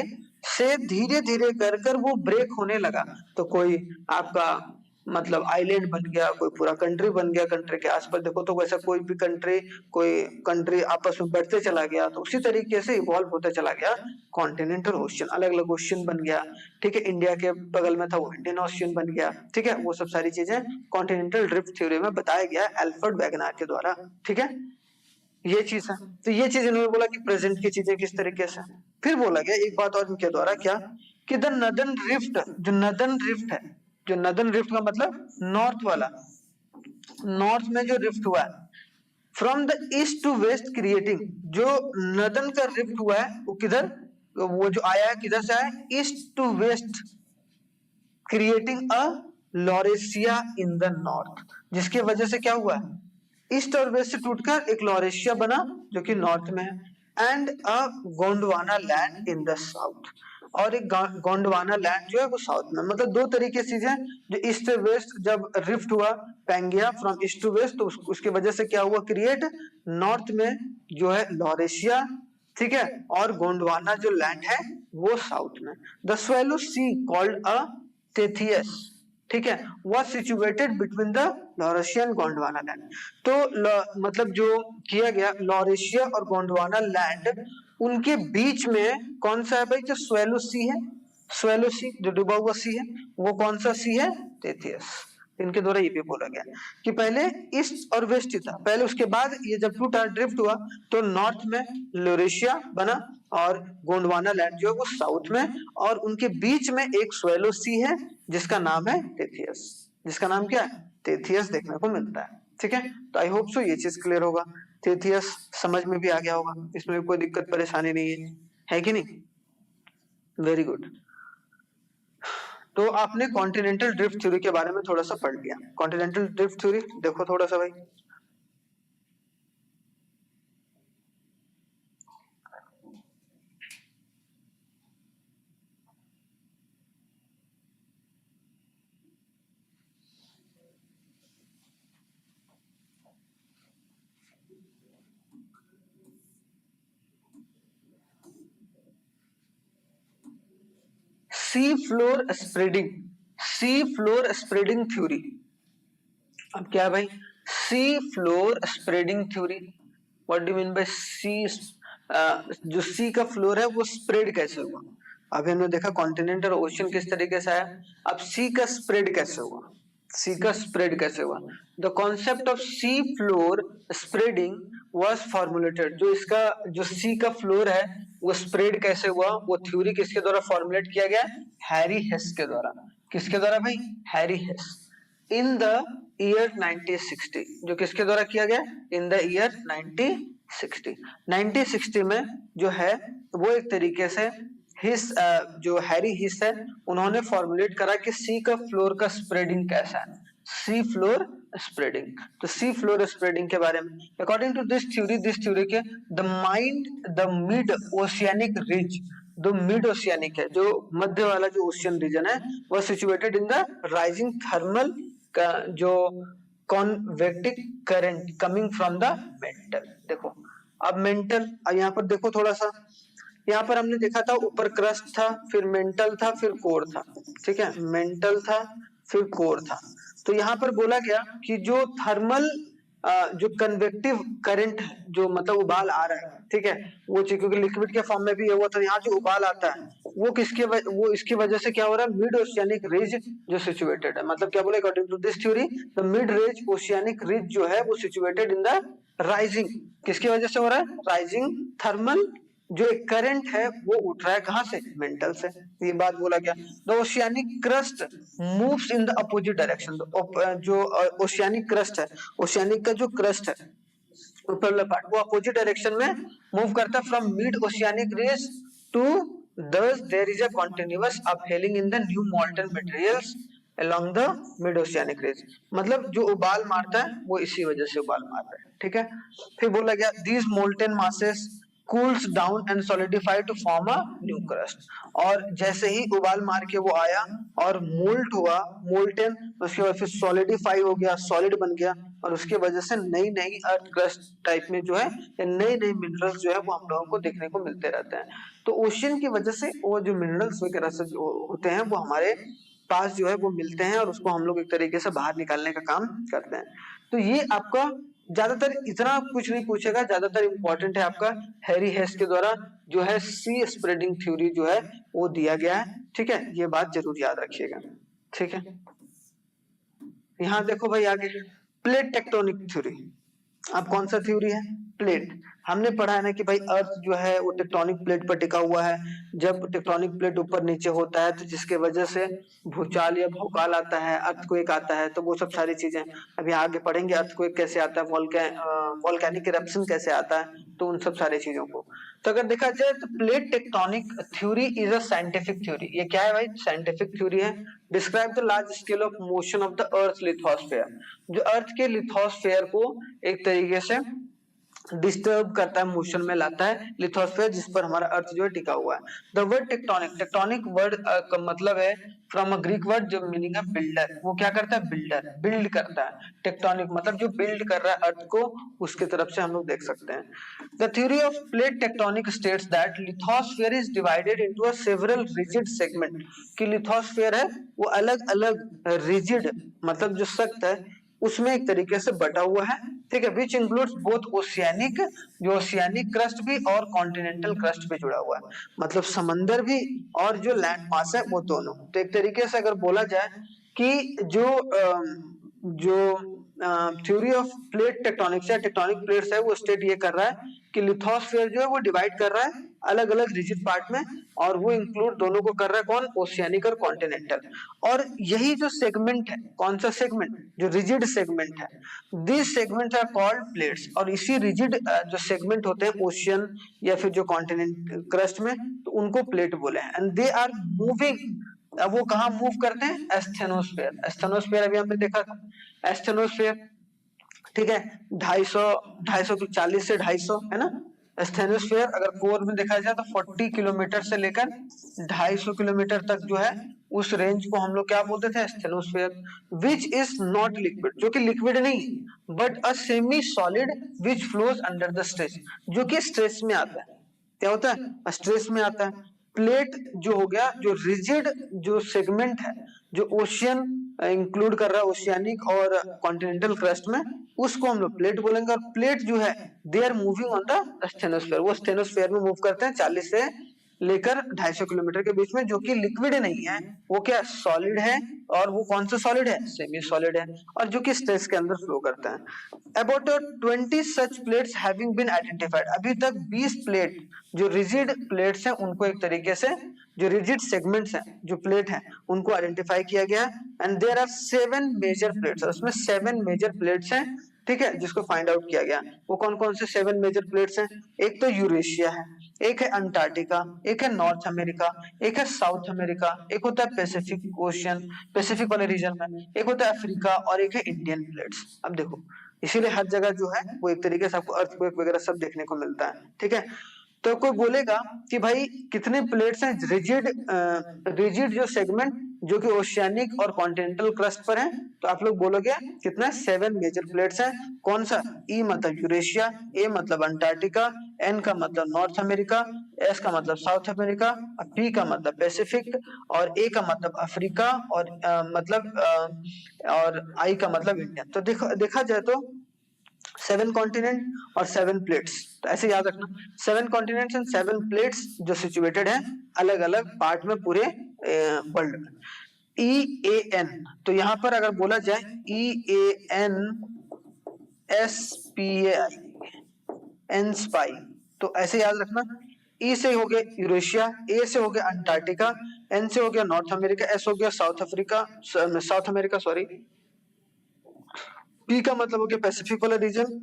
से धीरे धीरे कर वो ब्रेक होने लगा। तो कोई आपका मतलब आइलैंड बन गया, कोई पूरा कंट्री बन गया, कंट्री के आसपास देखो तो वैसा कोई कंट्री आपस में बढ़ते चला गया, तो उसी तरीके से इवॉल्व होता चला गया कॉन्टिनेंटल ओशियन, अलग अलग ओशियन बन गया। ठीक है, इंडिया के बगल में था वो इंडियन ओशियन बन गया। ठीक है, वो सब सारी चीजें कॉन्टिनेंटल ड्रिफ्ट थ्योरी में बताया गया एल्फ्रेड वेगनार के द्वारा। ठीक है, ये चीज है। तो ये चीज इन्होंने बोला कि प्रेजेंट की चीजें किस तरीके से। फिर बोला गया एक बात और इनके द्वारा, क्या कि द नदर्न रिफ्ट, जो नदर्न रिफ्ट है, जो नदर्न रिफ्ट का मतलब नॉर्थ वाला, नॉर्थ में जो रिफ्ट हुआ है from the east to west creating, जो नदर्न का रिफ्ट हुआ है वो किधर, वो जो आया है किधर से आया है, east to west, creating a Laurasia in the north, जिसकी वजह से क्या हुआ, ईस्ट और वेस्ट से टूटकर एक लॉरेशिया बना जो कि नॉर्थ में है, and a Gondwana land in the south, और एक गोंडवाना लैंड जो है वो साउथ में। मतलब दो तरीके से चीजें, जो ईस्ट से वेस्ट जब रिफ्ट हुआ पैंगिया फ्रॉम ईस्ट टू वेस्ट, तो उसके वजह से क्या हुआ क्रिएट, नॉर्थ में जो है लॉरेशिया, ठीक है, और गोंडवाना जो लैंड है वो साउथ में। The swallow sea called a Tethys, ठीक है, was situated between the Laurasia and Gondwana land. तो मतलब जो किया गया लॉरेशिया और गोंडवाना लैंड, उनके बीच में कौन सा है भाई, जो स्वेलो सी है, स्वेलो सी जो डूबा हुआ सी है, वो कौन सा सी है, टेथियस। इनके द्वारा ये भी बोला गया कि पहले ईस्ट और वेस्ट ही था पहले, उसके बाद ये जब टूटा ड्रिफ्ट हुआ तो नॉर्थ में लोरेशिया बना और गोंडवाना लैंड जो है वो साउथ में, और उनके बीच में एक स्वेलो सी है जिसका नाम है टेथियस, जिसका नाम क्या है, टेथियस देखने को मिलता है। ठीक है, तो आई होप सो ये चीज क्लियर होगा, टेथियस समझ में भी आ गया होगा, इसमें कोई दिक्कत परेशानी नहीं है कि नहीं। Very good. तो आपने कॉन्टिनेंटल ड्रिफ्ट थ्योरी के बारे में थोड़ा सा पढ़ लिया। कॉन्टिनेंटल ड्रिफ्ट थ्योरी देखो थोड़ा सा भाई, sea floor spreading, sea floor spreading theory. अब क्या है भाई, sea floor spreading theory, what do mean by sea, जो सी का फ्लोर है वो स्प्रेड कैसे हुआ। अभी हमने देखा कॉन्टिनेंट और ओशियन किस तरीके से आया, अब सी का स्प्रेड कैसे हुआ, सी का स्प्रेड कैसे हुआ। The concept of C floor spreading was formulated, जो इसका जो सी का फ्लोर है वो स्प्रेड कैसे हुआ, वो थ्योरी किसके द्वारा फॉर्मुलेट किया गया, हैरी हेस के द्वारा। किसके द्वारा भाई, हैरी हेस, इन द ईयर 1960, जो किसके द्वारा किया गया, इन द ईयर 1960। 1960 में जो है वो एक तरीके से हिस, जो हैरी हिस है उन्होंने फॉर्मुलेट करा कि सी का फ्लोर का स्प्रेडिंग कैसा है, सी फ्लोर स्प्रेडिंग। तो सी फ्लोर स्प्रेडिंग के बारे में, अकॉर्डिंग टू दिस थ्योरी के द मिड ओशियानिक रिज, जो मिड ओशियानिक है, जो मध्य वाला जो ओशियन रीजन है, वह situated in the rising thermal का जो convective current coming from the mental. देखो अब मेंटल, यहाँ पर देखो थोड़ा सा, यहाँ पर हमने देखा था ऊपर क्रस्ट था, फिर मेंटल था, फिर कोर था। ठीक है, मेंटल था फिर कोर था। तो यहाँ पर बोला गया कि जो थर्मल जो कन्वेक्टिव करंट है, जो मतलब उबाल आ रहा है, ठीक है, वो क्योंकि लिक्विड के फॉर्म में भी है वो, तो यहाँ जो उबाल आता है वो वो इसकी वजह से क्या हो रहा है, मिड ओशियानिक रिज जो सिचुएटेड है, मतलब क्या बोले according to this theory, the mid ridge oceanic ridge जो है वो सिचुएटेड इन द राइजिंग, किसकी वजह से हो रहा है, राइजिंग थर्मल, जो एक करंट है वो उठ रहा है कहां से, मेंटल से। ये बात बोला गया। The oceanic crust moves in the opposite direction, जो ओशियानिक क्रस्ट है, ओशियानिक का जो क्रस्ट है ऊपर पार्ट, वो अपोजिट डायरेक्शन में मूव करता है from mid oceanic ridge to, thus there is a continuous upwelling in the new molten materials along the mid oceanic ridge, मतलब जो उबाल मारता है वो इसी वजह से उबाल मार रहा है। ठीक है, फिर बोला गया these molten masses cools down and solidify to form a new crust, और जैसे ही उबाल मार के वो आया और मोल्ट हुआ, मोल्टन, उसके बाद फिर सॉलिडिफाई हो गया, सॉलिड बन गया, और उसके वजह से नई नई अर्थ क्रस्ट टाइप में जो है नई नई मिनरल्स जो है वो हम लोगों को देखने को मिलते रहते हैं। तो ओशियन की वजह से वो जो मिनरल्स वगैरह से जो होते हैं वो हमारे पास जो है वो मिलते हैं और उसको हम लोग एक तरीके से बाहर निकालने का काम करते हैं। तो ये आपका ज्यादातर इतना कुछ नहीं पूछेगा, ज्यादातर इंपॉर्टेंट है आपका हैरी हेस के द्वारा जो है सी स्प्रेडिंग थ्योरी जो है वो दिया गया है। ठीक है, ये बात जरूर याद रखिएगा। ठीक है, यहाँ देखो भाई आगे प्लेट टेक्टोनिक थ्योरी। अब कौन सा थ्योरी है? प्लेट। हमने पढ़ा है ना कि भाई अर्थ जो है वो टेक्टोनिक प्लेट पर टिका हुआ है। जब टेक्टोनिक प्लेट ऊपर नीचे होता है तो जिसके वजह से भूचाल या भूकाल आता है, अर्थक्वेक आता है, तो वो सब सारी चीजें अभी आगे पढ़ेंगे। अर्थक्वेक कैसे आता है, वोल्केनिक इरप्शन कैसे आता है, तो उन सब सारी चीजों को। तो अगर देखा जाए तो plate tectonic theory is a scientific theory. ये क्या है भाई? साइंटिफिक थ्योरी है। Describe the large scale of motion of the earth lithosphere. जो अर्थ के लिथोस्फेयर को एक तरीके से डिस्टर्ब करता है, मोशन में लाता है लिथोस्फेयर, जिस पर हमारा अर्थ जो है टिका हुआ है। The word tectonic, tectonic word का मतलब है फ्रॉम अ ग्रीक वर्ड जो मीनिंग है बिल्डर। वो क्या करता है? बिल्डर, बिल्ड करता है। टेक्टोनिक मतलब जो बिल्ड कर रहा है अर्थ को, उसके तरफ से हम लोग देख सकते हैं। The theory of plate tectonic states that lithosphere is divided into a several rigid segment. कि लिथोस्फेयर है वो अलग अलग रिजिड मतलब जो सख्त है उसमें एक तरीके से बटा हुआ है। ठीक है, विच इंक्लूड्स बोथ ओशियानिक, जो ओशियानिक क्रस्ट भी और कॉन्टिनेंटल क्रस्ट भी जुड़ा हुआ है, मतलब समंदर भी और जो लैंड मास है वो दोनों। तो एक तरीके से अगर बोला जाए कि जो थ्योरी ऑफ प्लेट टेक्टोनिक्स है, टेक्टोनिक प्लेट्स है, वो स्टेट ये कर रहा है कि लिथोस्फेयर जो है वो डिवाइड कर रहा है अलग अलग रिजिड पार्ट में, और वो इंक्लूड दोनों को कर रहा है कौन? ओशियानिक और कॉन्टिनेंटल। और यही जो सेगमेंट है, कौन सा सेगमेंट? जो रिजिड सेगमेंट है, this segment are called plates. और इसी रिजिड जो सेगमेंट होते हैं ओशियन या फिर जो कॉन्टिनेंट क्रस्ट में, तो उनको प्लेट बोले हैं। And they are moving. अब वो कहाँ मूव करते हैं? एस्थेनोस्फेयर। एस्थेनोस्फेयर अभी हमने देखा था, एस्थेनोस्फेयर। ठीक है, 250 से 250 है ना। एस्थेनोस्फेयर अगर कोर में देखा जाए तो 40 किलोमीटर से लेकर 250 किलोमीटर तक जो है उस रेंज को हम लोग क्या बोलते थे? Asthenosphere. Which is not liquid, जो कि लिक्विड नहीं, but a semi solid which flows under the stress, जो कि स्ट्रेस में आता है। क्या होता है? स्ट्रेस में आता है। प्लेट जो हो गया, जो रिजिड जो सेगमेंट है, जो ओशियन इंक्लूड कर रहा है ओशियानिक और कॉन्टिनेंटल क्रस्ट में, उसको हम लोग प्लेट बोलेंगे। और प्लेट जो है they are moving on the asthenosphere, वो स्टेनोस्फेयर में मूव करते हैं 40 से लेकर 250 किलोमीटर के बीच में, जो कि लिक्विड नहीं है, वो क्या सॉलिड है। और वो कौन सा सॉलिड है? सेमी सॉलिड है, और जो कि स्ट्रेस के अंदर फ्लो करता है। About 20 such plates having been identified. अभी तक 20 प्लेट जो रिजिड प्लेट्स हैं उनको एक तरीके से, जो रिजिड सेगमेंट्स हैं जो प्लेट हैं उनको आइडेंटिफाई किया गया। And there are 7 major plates, उसमें 7 मेजर प्लेट्स हैं। ठीक है, जिसको फाइंड आउट किया गया। वो कौन कौन से 7 मेजर प्लेट्स हैं? एक तो यूरेशिया है, एक है अंटार्कटिका, एक है नॉर्थ अमेरिका, एक है साउथ अमेरिका, एक होता है पैसिफिक ओशियन, पैसिफिक वाले रीजन में, एक होता है अफ्रीका, और एक है इंडियन प्लेट्स। अब देखो, इसीलिए हर जगह जो है वो एक तरीके से आपको अर्थक्वेक वगैरह सब देखने को मिलता है। ठीक है, तो कोई बोलेगा कि भाई कितने प्लेट्स हैं रिजिड, रिजिड जो सेगमेंट जो कि ओशियानिक और कॉन्टिनेंटल क्रस्ट पर है, तो आप लोग बोलोगे कितना? 7 मेजर प्लेट्स हैं। कौन सा? ई मतलब यूरेशिया, ए मतलब अंटार्कटिका, एन का मतलब नॉर्थ अमेरिका, एस का मतलब साउथ अमेरिका, पी का मतलब पैसिफिक, और ए का मतलब अफ्रीका, और और आई का मतलब इंडियन। तो देखा जाए तो 7 कॉन्टिनेंट और 7 प्लेट्स, तो ऐसे याद रखना 7 कॉन्टिनेंट्स एंड 7 प्लेट्स जो सिचुएटेड है अलग अलग पार्ट में पूरे वर्ल्ड में। EAN, तो यहाँ पर अगर बोला जाए EAN SPAI, एन स्पाई, तो ऐसे याद रखना। ई से हो गया यूरेशिया, ए से हो गया अंटार्कटिका, एन से हो गया नॉर्थ अमेरिका, एस हो गया साउथ अमेरिका सॉरी, पी का मतलब हो गया पैसिफिक वाला रीजन,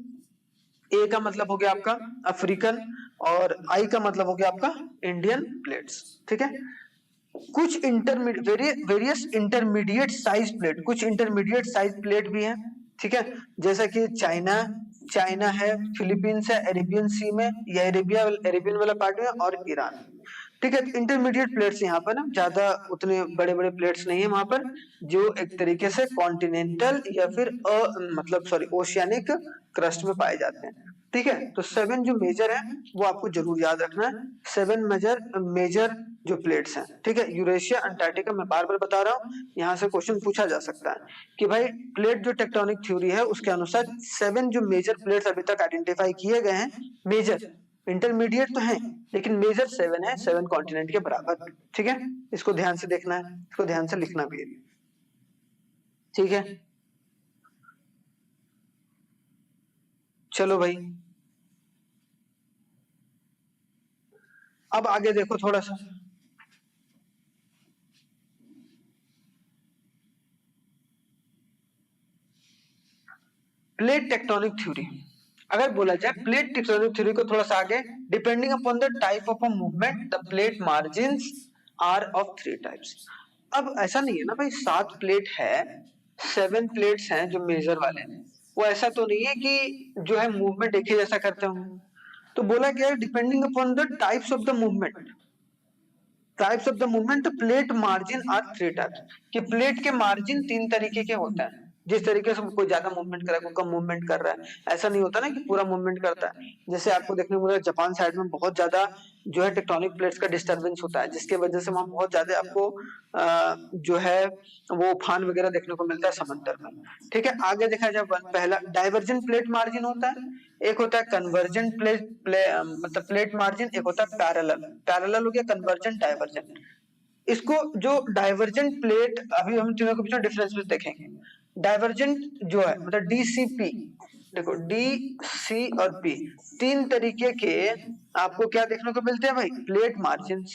ए का मतलब हो गया आपका अफ्रीकन, और आई का मतलब हो गया आपका इंडियन प्लेट्स। ठीक है, कुछ वेरियस इंटरमीडिएट साइज प्लेट, कुछ इंटरमीडिएट साइज प्लेट भी हैं। ठीक है, जैसा कि चाइना है, फिलीपींस है अरेबियन सी में, या अरेबियन वाला पार्ट में, और ईरान। ठीक है, इंटरमीडिएट प्लेट्स यहाँ पर ना ज्यादा उतने बड़े बड़े प्लेट्स नहीं है वहां पर, जो एक तरीके से कॉन्टिनेंटल या फिर मतलब सॉरी ओशियानिक क्रस्ट में पाए जाते हैं। ठीक है। तो 7 जो मेजर है वो आपको जरूर याद रखना है, 7 मेजर जो प्लेट्स हैं, ठीक है। यूरेशिया, अंटार्कटिका, मैं बार बार बता रहा हूँ, यहाँ से क्वेश्चन पूछा जा सकता है कि भाई प्लेट जो टेक्टोनिक थ्योरी है उसके अनुसार 7 जो मेजर प्लेट्स अभी तक आइडेंटिफाई किए गए हैं, मेजर, इंटरमीडिएट तो हैं लेकिन मेजर 7 है, 7 कॉन्टिनेंट के बराबर, ठीक है। इसको ध्यान से देखना है, इसको ध्यान से लिखना भी है, ठीक है। चलो भाई अब आगे देखो थोड़ा सा, प्लेट टेक्टोनिक थ्योरी। अगर बोला जाए प्लेट टेक्टोनिक थ्योरी को थोड़ा सा आगे, depending upon the type of a movement the plate margins are of 3 types. अब ऐसा नहीं है ना भाई 7 प्लेट है, 7 प्लेट्स हैं जो मेजर वाले हैं, वो ऐसा तो नहीं है कि जो है मूवमेंट एक ही जैसा करते होंगे। तो बोला गया depending upon the types of the movement, types of the movement plate margin are 3 types, कि प्लेट के मार्जिन 3 तरीके के होते हैं। जिस तरीके से कोई ज्यादा मूवमेंट कर रहा है, कोई कम मूवमेंट कर रहा है, ऐसा नहीं होता ना कि पूरा मूवमेंट करता है। जैसे आपको देखने को मिला जापान साइड में बहुत ज्यादा जो है टेक्टोनिक प्लेट्स का डिस्टरबेंस होता है, जिसके वजह से वहां बहुत ज्यादा आपको जो है वो उफान वगैरह देखने को मिलता है समंदर में, ठीक है। आगे देखा जाए पहला डाइवर्जेंट प्लेट मार्जिन होता है, एक होता है कन्वर्जेंट मतलब प्लेट मार्जिन, एक होता है पैरेलल। पैरेलल हो गया कन्वर्जेंट, डाइवर्जेंट। इसको जो डाइवर्जेंट प्लेट, अभी हम तीनों के बीच में डिफरेंस देखेंगे। डाइवर्जेंट जो है मतलब डीसीपी, देखो डी, सी और पी, 3 तरीके के आपको क्या देखने को मिलते हैं भाई, प्लेट मार्जिन,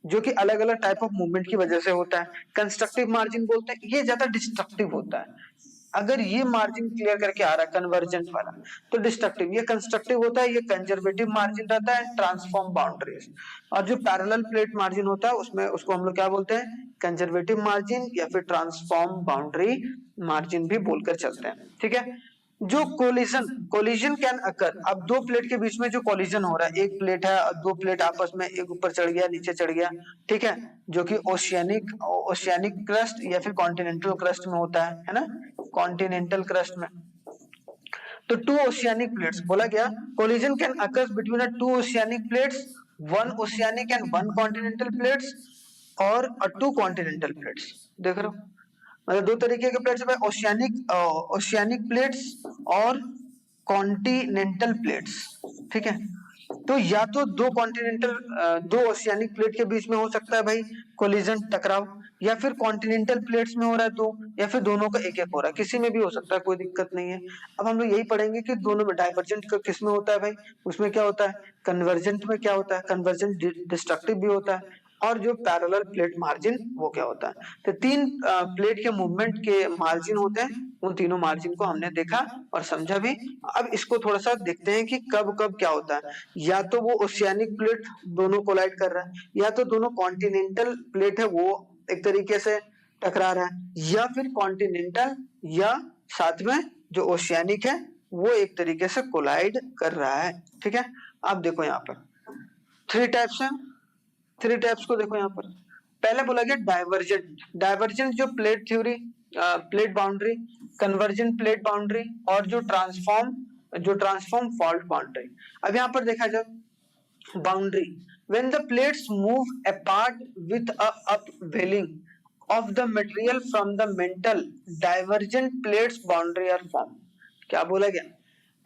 जो कि अलग अलग टाइप ऑफ मूवमेंट की वजह से होता है। कंस्ट्रक्टिव मार्जिन बोलते हैं, ये ज्यादा डिस्ट्रक्टिव होता है। अगर ये मार्जिन क्लियर करके आ रहा है कन्वर्जेंट वाला, तो डिस्ट्रक्टिव। ये कंस्ट्रक्टिव होता है, ये कंजर्वेटिव मार्जिन रहता है, ट्रांसफॉर्म बाउंड्रीज। और जो पैरेलल प्लेट मार्जिन होता है उसमें उसको हम लोग क्या बोलते हैं, कंजर्वेटिव मार्जिन या फिर ट्रांसफॉर्म बाउंड्री मार्जिन भी बोलकर चलते हैं, ठीक है। जो कोलिजन कैन अकर, अब दो प्लेट के बीच में जो कोलिजन हो रहा है, एक प्लेट है और दो प्लेट आपस में, एक ऊपर चढ़ गया नीचे चढ़ गया, ठीक है, जो कि ओशियानिक क्रस्ट या फिर कॉन्टिनेंटल क्रस्ट में होता है ना, कॉन्टिनेंटल क्रस्ट में। तो टू ओशियानिक प्लेट्स बोला गया, collision can occur between a two oceanic plates, one oceanic and one continental plates, और टू कॉन्टिनेंटल प्लेट्स। देख रहे हो, मतलब दो तरीके के प्लेट्स है, ओशियानिक प्लेट्स और कॉन्टिनेंटल प्लेट्स, ठीक है। तो या तो दो कॉन्टिनेंटल दो ओशियानिक प्लेट के बीच में हो सकता है भाई कोलिजन, टकराव, या फिर कॉन्टिनेंटल प्लेट्स में हो रहा है दो, या फिर दोनों का एक एक हो रहा है, किसी में भी हो सकता है, कोई दिक्कत नहीं है। अब हम लोग यही पढ़ेंगे कि दोनों में डाइवर्जेंट का किस में होता है भाई, उसमें क्या होता है, कन्वर्जेंट में क्या होता है, कन्वर्जेंट डिस्ट्रक्टिव भी होता है, और जो पैरेलल प्लेट मार्जिन वो क्या होता है। तो 3 प्लेट के मूवमेंट के मार्जिन होते हैं, उन तीनों मार्जिन को हमने देखा और समझा भी। अब इसको थोड़ा सा देखते हैं कि कब कब क्या होता है, या तो वो ओशियानिक प्लेट दोनों कोलाइड कर रहा है, या तो दोनों कॉन्टिनेंटल प्लेट है वो एक तरीके से टकरा रहा है, या फिर कॉन्टिनेंटल या साथ में जो ओशियानिक है वो एक तरीके से कोलाइड कर रहा है, ठीक है। आप देखो यहाँ पर 3 टाइप्स हैं, 3 टाइप्स को देखो यहाँ पर। पहले बोला गया डाइवर्जेंट, डाइवर्जेंट जो plate theory, plate boundary, convergent plate boundary, और जो ट्रांसफॉर्म फॉल्ट बाउंड्री। अब यहाँ पर देखा जाए boundary, when the plates move apart with a upwelling of the material from the mantle, divergent plates boundary are formed। क्या बोला गया,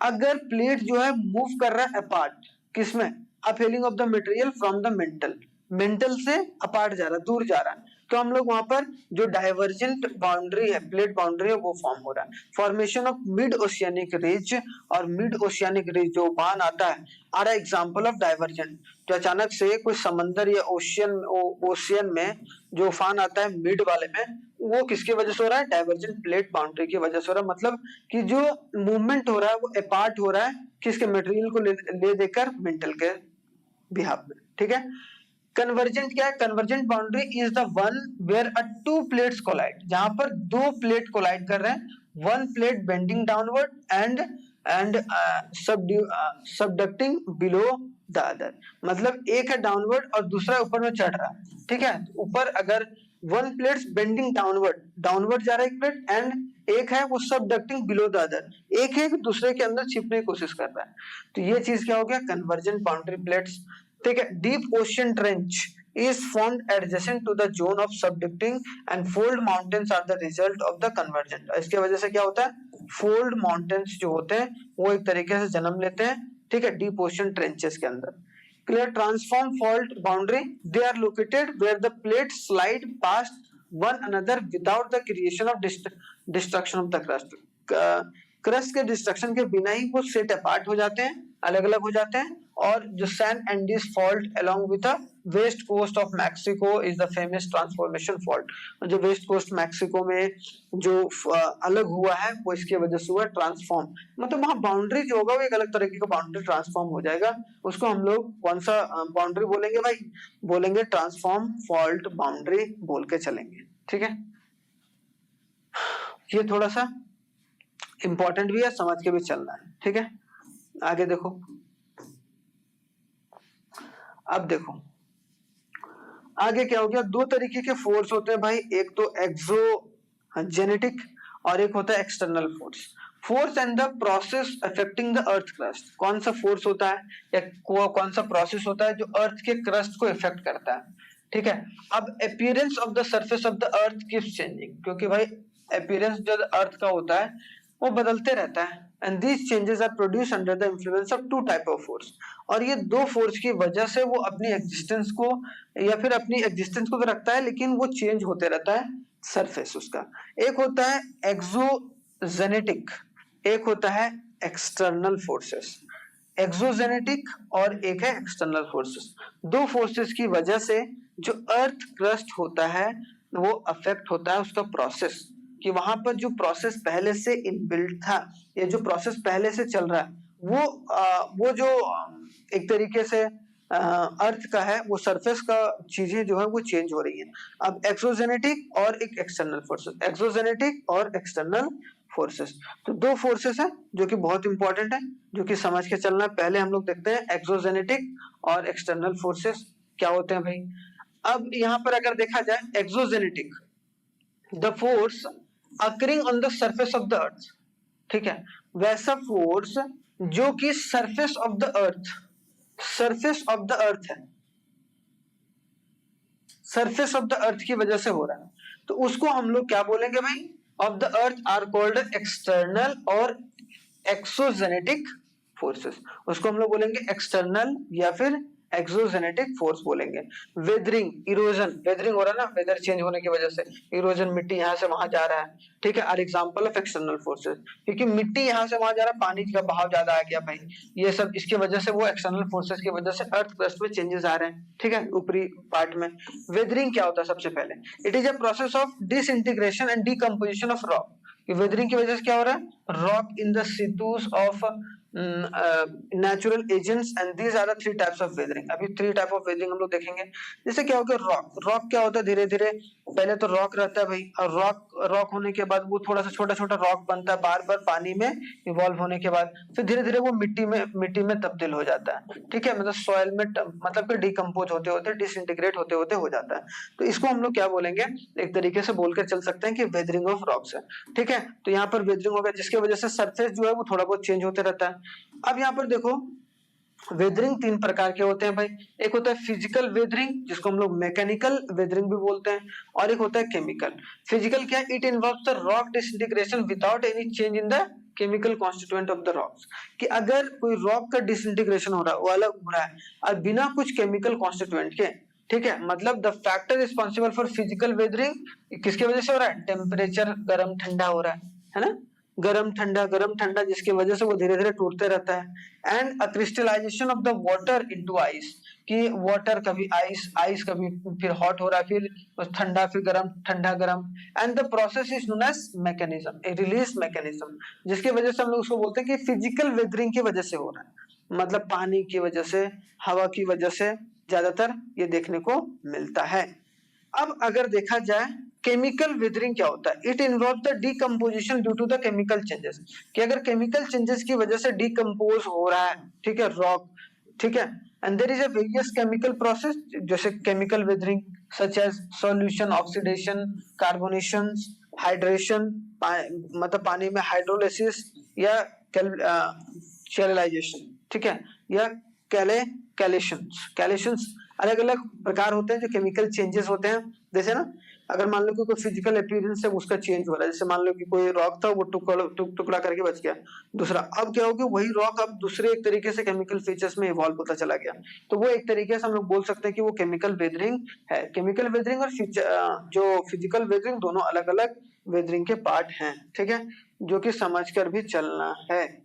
अगर प्लेट जो है मूव कर रहा है अपार्ट, किसमें, upwelling of the material from the mantle, mantle से अपार्ट जा रहा है, दूर जा रहा है, तो हम लोग वहां पर जो डाइवर्जेंट बाउंड्री है, प्लेट बाउंड्री है, वो फॉर्म हो रहा है। Formation of mid oceanic ridge, और मिड ओशियानिक रिज जो उफान आता है, आर एग्जांपल ऑफ डाइवर्जेंट। जो अचानक से कोई समंदर या ओशियन में जो उफान आता है मिड वाले में, वो किसकी वजह से हो रहा है, डाइवर्जेंट प्लेट बाउंड्री की वजह से हो रहा है। मतलब कि जो मूवमेंट हो रहा है वो अपार्ट हो रहा है किसके, मटेरियल को ले देकर मेंटल के बिहाफ में, ठीक है। कन्वर्जेंट क्या है, convergent boundary is the one where a two plates collide, जहां पर दो प्लेट कोलाइड कर रहे हैं, one plate bending downward and subducting below the other. मतलब एक है डाउनवर्ड और दूसरा ऊपर में चढ़ रहा है, ठीक है। ऊपर अगर one plates bending downward, downward जा रहा है एक प्लेट, एंड एक है वो सबडक्टिंग बिलो द अदर, एक है दूसरे के अंदर छिपने की कोशिश कर रहा है। तो ये चीज क्या हो गया, कन्वर्जेंट बाउंड्री प्लेट्स। ठीक है, deep ocean trench is formed adjacent to the zone of subducting and fold mountains are the result of the convergent। इसके वजह से क्या होता है, फोल्ड माउंटेन्स जो होते हैं वो एक तरीके से जन्म लेते हैं। ठीक है, डीप ओशन ट्रेंचेस के अंदर। Clear, transform fault boundary, they are located where the plate slide past one another without the creation of destruction of the crust. Crust के डिस्ट्रक्शन के बिना ही वो सेट अपार्ट हो जाते हैं, अलग अलग हो जाते हैं। और जो San Andreas fault along with the west coast of Mexico is the famous transformation fault. जो वेस्ट कोस्ट मैक्सिको में जो अलग हुआ है वो इसके वजह से हुआ ट्रांसफॉर्म, मतलब वहां बाउंड्री जो होगा वो एक अलग तरीके का बाउंड्री ट्रांसफॉर्म हो जाएगा। उसको हम लोग कौन सा बाउंड्री बोलेंगे भाई, बोलेंगे ट्रांसफॉर्म फॉल्ट बाउंड्री बोल के चलेंगे। ठीक है, ये थोड़ा सा इंपॉर्टेंट भी है, समझ के भी चलना है। ठीक है, आगे देखो। अब देखो आगे क्या हो गया, दो तरीके के फोर्स होते हैं भाई, एक तो एक्सोजेनेटिक और एक होता है external force. Force and the process affecting the earth crust, कौन सा फोर्स होता है या कौन सा प्रोसेस होता है जो अर्थ के क्रस्ट को इफेक्ट करता है। ठीक है, अब appearance of the surface of the earth keeps changing, क्योंकि भाई अपीयरेंस जो अर्थ का होता है वो बदलते रहता है। And these changes are produce under the influence of two type of force, और ये दो फोर्स की वजह से वो अपनी एग्जिस्टेंस को या फिर अपनी एग्जिस्टेंस को तो रखता है लेकिन वो चेंज होते रहता है सरफेस उसका। एक होता है एक्सोजेनेटिक, एक होता है एक्सटर्नल फोर्सेस। एक्सोजेनेटिक और एक है एक्सटर्नल फोर्सेस। दो फोर्सेस की वजह से जो अर्थ क्रस्ट होता है वो अफेक्ट होता है उसका प्रोसेस, कि वहां पर जो प्रोसेस पहले से इनबिल्ट था या जो प्रोसेस पहले से चल रहा है वो जो एक तरीके से अर्थ का है वो सरफेस का चीजें जो है वो चेंज हो रही हैं। अब एक्सोजेनेटिक और एक एक्सटर्नल फोर्सेस, एक्सोजेनेटिक और एक्सटर्नल फोर्सेस, तो दो फोर्सेस है जो कि बहुत इंपॉर्टेंट है, जो कि समझ के चलना। पहले हम लोग देखते हैं एक्सोजेनेटिक और एक्सटर्नल फोर्सेस क्या होते हैं भाई। अब यहाँ पर अगर देखा जाए exogenetic, the force occurring on the surface of the अर्थ। ठीक है, वैसा फोर्स जो कि surface of the earth, surface of the अर्थ है, सरफेस ऑफ द अर्थ की वजह से हो रहा है, तो उसको हम लोग क्या बोलेंगे भाई, of the earth are called external और एक्सोजेनेटिक फोर्सेस। उसको हम लोग बोलेंगे एक्सटर्नल या फिर एक्सोजेनेटिक फोर्स बोलेंगे। वेदरिंग, इरोजन, वेदरिंग हो रहा है ना, वेदर चेंज होने की वजह से इरोजन, मिट्टी यहाँ से वहां जा रहा है। ठीक है, are example of external forces, क्योंकि मिट्टी यहाँ से वहां जा रहा है, पानी का बहाव ज्यादा आ गया भाई, ये सब इसके वजह से, वो एक्सटर्नल फोर्सेस की वजह से अर्थ क्रस्ट में चेंजेस आ रहे हैं। ठीक है, ऊपरी पार्ट में। वेदरिंग क्या होता है, सबसे पहले it is a process of disintegration and decomposition of rock. Weathering की वजह से क्या हो रहा है, rock in the situs of natural agents, and these are the three types of weathering। अभी three type of weathering हम लोग देखेंगे। जैसे क्या हो गया, रॉक क्या होता है, धीरे धीरे पहले तो रॉक रहता है भाई, और रॉक होने के बाद वो थोड़ा सा छोटा छोटा रॉक बनता है, बार बार पानी में इवॉल्व होने के बाद फिर धीरे धीरे वो मिट्टी में तब्दील हो जाता है। ठीक है, मतलब सॉइल में मतलब कि डिकम्पोज होते होते, डिसइंटीग्रेट होते होते हो जाता है। तो इसको हम लोग क्या बोलेंगे, एक तरीके से बोलकर चल सकते हैं कि वेदरिंग ऑफ रॉक्स है। ठीक है, तो यहाँ पर वेदरिंग होगा जिसकी वजह से सरफेस जो है वो थोड़ा बहुत चेंज होते रहता है। अब यहाँ पर देखो, वेदरिंग तीन प्रकार के होते हैं भाई। एक होता है फिजिकल वेदरिंग, जिसको हम लोग मैकेनिकल वेदरिंग भी बोलते हैं, और एक होता है केमिकल। फिजिकल क्या है, it involves the rock disintegration without any change in the chemical constituent of the rocks, कि अगर कोई रॉक का डिसइंटीग्रेशन हो रहा है, वो अलग हो रहा है और बिना कुछ केमिकल कॉन्स्टिट्यूएंट के। ठीक है, मतलब the factor responsible for physical weathering किसकी वजह से हो रहा है, टेम्परेचर गर्म ठंडा हो रहा है ना, गरम ठंडा, जिसकी वजह से वो धीरे धीरे टूटते रहता है। And a crystallization of the water into ice, कि वाटर कभी आइस कभी फिर हॉट हो रहा है, फिर ठंडा, फिर गरम, ठंडा गरम। And the process is known as mechanism, a release mechanism, जिसकी वजह से हम लोग उसको बोलते हैं कि फिजिकल वेदरिंग की वजह से हो रहा है, मतलब पानी की वजह से, हवा की वजह से ज्यादातर ये देखने को मिलता है। अब अगर देखा जाए केमिकल वेदरिंग क्या होता है, it involve the decomposition due to the chemical changes, कि अगर केमिकल चेंजेस की वजह से डीकम्पोज हो रहा है, ठीक है, रॉक, ठीक है, and there is a various chemical process, जैसे chemical weathering such as solution oxidation, carbonation, hydration मतलब पानी में हाइड्रोलिसिस या चैनलाइजेशन, ठीक है, या कैलेशंस अलग अलग प्रकार होते हैं जो केमिकल चेंजेस होते हैं। जैसे ना अगर मान लो कि कोई फिजिकल अपीयरेंस है उसका चेंज हो रहा है, जैसे मान लो कि कोई रॉक था वो टुकड़ा करके बच गया दूसरा, अब क्या हो गया वही रॉक अब दूसरे एक तरीके से केमिकल फीचर्स में इवॉल्व होता चला गया, तो वो एक तरीके से हम लोग बोल सकते हैं कि वो केमिकल वेदरिंग है। केमिकल वेदरिंग और जो फिजिकल वेदरिंग दोनों अलग अलग वेदरिंग के पार्ट हैं, ठीक है, जो कि समझकर भी चलना है।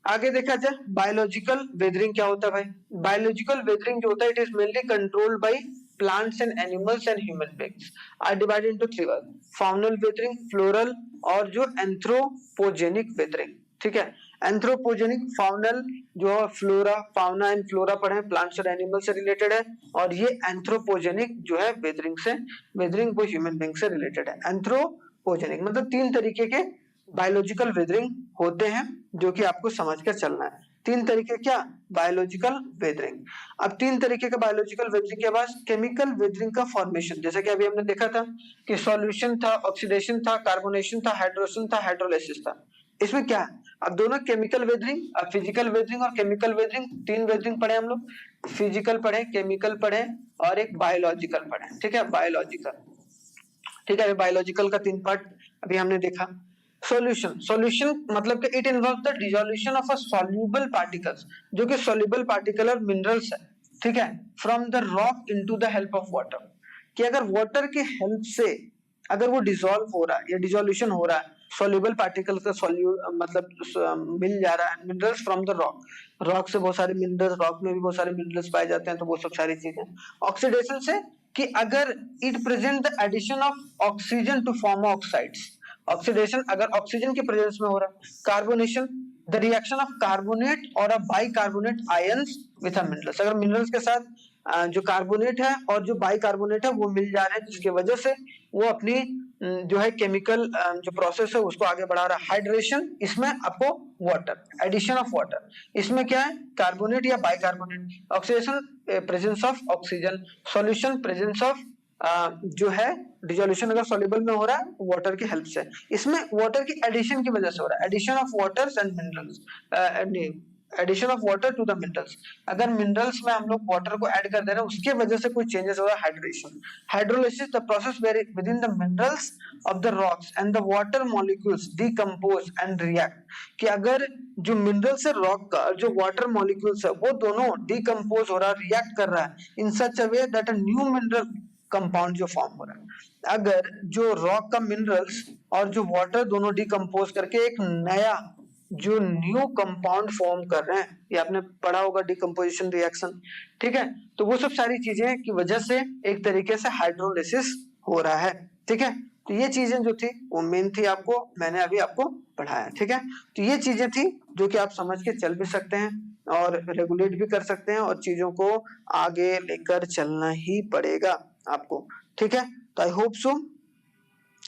आगे देखा जाए बायोलॉजिकल वेदरिंग क्या होता है भाई। बायोलॉजिकल वेदरिंग जो होता है it is mainly controlled by plants and animals and human beings, are divided into three word, faunal weathering, floral और जो एंथ्रोपोजेनिक वेदरिंग, ठीक है। एंथ्रोपोजेनिक फाउनल जो फ्लोरा, फाउना एंड फ्लोरा पढ़े, प्लांट्स और एनिमल से रिलेटेड है, और ये एंथ्रोपोजेनिक जो है वेदरिंग वो ह्यूमन बीइंग से रिलेटेड है। एंथ्रोपोजेनिक मतलब तीन तरीके के बायोलॉजिकल वेदरिंग होते हैं जो कि आपको समझकर चलना है। तीन तरीके क्या, बायोलॉजिकल वेदरिंग। अब तीन तरीके का बायोलॉजिकल वेदरिंग के बाद केमिकल वेदरिंग का फॉर्मेशन, जैसे कि अभी हमने देखा था कि सॉल्यूशन था, ऑक्सीडेशन था, कार्बोनेशन था, हाइड्रोजन था, हाइड्रोलाइसिस था। इसमें क्या है, अब दोनों केमिकल वेदरिंग, अब फिजिकल वेदरिंग और केमिकल वेदरिंग, तीन वेदरिंग पढ़े हम लोग, फिजिकल पढ़े, केमिकल पढ़े और एक बायोलॉजिकल पढ़े, ठीक है, बायोलॉजिकल, ठीक है। बायोलॉजिकल का तीन पार्ट अभी हमने देखा। सॉल्यूशन मतलब कि it involve the dissolution of a soluble particles, जो कि सॉल्युबल पार्टिकल और मिनरल्स है, ठीक है, from the rock into the help of water, कि अगर वाटर की हेल्प से अगर वो डिसॉल्व हो रहा है या डिसोल्यूशन हो रहा है, सॉल्युबल पार्टिकल का मतलब मिल जा रहा है, minerals from the rock, rock से बहुत सारे मिनरल्स, रॉक में भी बहुत सारे मिनरल्स पाए जाते हैं, तो वो सब सारी चीजें। ऑक्सीडेशन से कि अगर it present the addition of oxygen to form oxides, oxidation अगर ऑक्सीजन के प्रेजेंस में हो रहा है। Carbonation the reaction of carbonate और a bicarbonate ions with a minerals, अगर मिनरल्स के साथ जो कार्बोनेट है और जो बाइकार्बोनेट है वो मिल जा रहे हैं, जिसकी वजह से वो अपनी जो है केमिकल जो प्रोसेस है उसको आगे बढ़ा रहा है। हाइड्रेशन, इसमें आपको वाटर, एडिशन ऑफ वाटर, इसमें क्या है कार्बोनेट या bicarbonate. Oxidation presence of oxygen, solution presence of जो है डिसोल्यूशन अगर सॉल्युबल में हो रहा है वाटर की हेल्प से, इसमें वाटर की एडिशन की वजह से हो रहा है, addition of waters and minerals, addition of water to the minerals, अगर मिनरल्स में हम लोग वाटर को ऐड कर दे रहे हैं उसके वजह से कोई चेंजेस हो रहा है, hydration. Hydrolysis the process where within the minerals of the rocks and the water molecules decompose and react, कि अगर जो मिनरल से रॉक का जो वाटर मॉलिक्यूल्स है वो दोनों डिकम्पोज हो रहा है, रिएक्ट कर रहा है in such a way that a new mineral compound जो फॉर्म हो रहा है। अगर जो रॉक का मिनरल्स और जो वाटर दोनों डिकम्पोज करके एक नया जो न्यू कंपाउंड फॉर्म कर रहे हैं, ये आपने पढ़ा होगा डिकम्पोजिशन रिएक्शन, ठीक है, तो वो सब सारी चीजें की वजह से एक तरीके से हाइड्रोलिसिस हो रहा है, ठीक है। तो ये चीजें जो थी वो मेन थी, आपको मैंने अभी आपको पढ़ाया, ठीक है। तो ये चीजें थी जो कि आप समझ के चल भी सकते हैं और रेगुलेट भी कर सकते हैं, और चीजों को आगे लेकर चलना ही पड़ेगा आपको, ठीक है। तो आई होप सो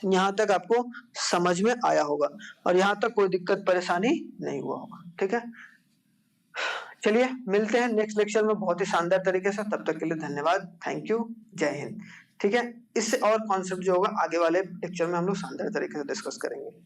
यहाँ तक आपको समझ में आया होगा और यहाँ तक कोई दिक्कत परेशानी नहीं हुआ होगा, ठीक है। चलिए मिलते हैं नेक्स्ट लेक्चर में बहुत ही शानदार तरीके से, तब तक के लिए धन्यवाद, थैंक यू, जय हिंद, ठीक है। इससे और कॉन्सेप्ट जो होगा आगे वाले लेक्चर में हम लोग शानदार तरीके से डिस्कस करेंगे।